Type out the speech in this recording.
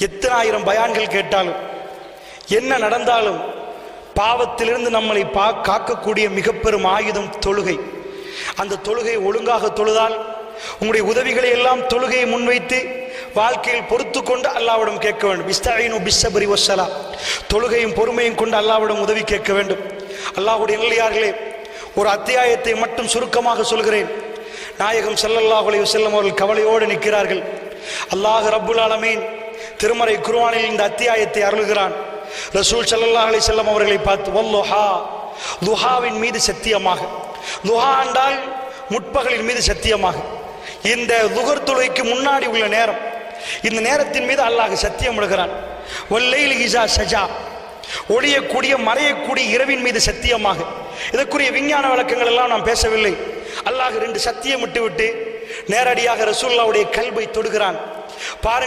எத்தனை ஆயிரம் பயான்கள் கேட்டாலும் என்ன நடந்தாலும் பாவத்திலிருந்து நம்மளை காக்கக்கூடிய மிக பெரும் ஆயுதம் தொழுகை. அந்த தொழுகையை ஒழுங்காக தொழுதால் உங்களுடைய உதவிகளை எல்லாம் தொழுகையை முன்வைத்து வாழ்க்கையில் பொறுத்து கொண்டு அல்லாஹ்விடம் கேட்க வேண்டும். இஸ்தஈனு பிஸ்ஸப்ரி வஸ்ஸலா, தொழுகையும் பொறுமையும் கொண்டு அல்லாஹ்விடம் உதவி கேட்க வேண்டும். அல்லாஹ்வுடைய நல்லடியார்களே, ஒரு அத்தியாயத்தை மட்டும் சுருக்கமாக சொல்கிறேன். நாயகம் ஸல்லல்லாஹு அலைஹி வஸல்லம் அவர்கள் கவலையோடு நிற்கிறார்கள். அல்லாஹ் ரப்புல் ஆலமீன் திருமறை குர்ஆனில் இந்த அத்தியாயத்தை அருளுகிறான். ரசூல் ஸல்லல்லாஹு அலைஹி வஸல்லம் அவர்களை பார்த்து வல்லுஹா, துஹாவின் மீது சத்தியமாக, துஹா என்றால் முற்பகலின் மீது சத்தியமாக, இந்த லுஹர் தொழுகைக்கு முன்னாடி உள்ள நேரம், இந்த நேரத்தின் மீது அல்லாஹ் சத்தியம் விடுகிறான். வல்லைலி இஸா சஜா, ஒளியக்கூடிய மறையக்கூடிய இரவின் மீது சத்தியமாக. இதற்குரிய விஞ்ஞான விளக்கங்கள் எல்லாம் நாம் பேசவில்லை. அல்லாஹ் ரெண்டு சத்தியம் விட்டு நேரடியாக ரசூலுல்லாஹ்வுடைய கல்பை தொடுகிறான். பாருங்கள்.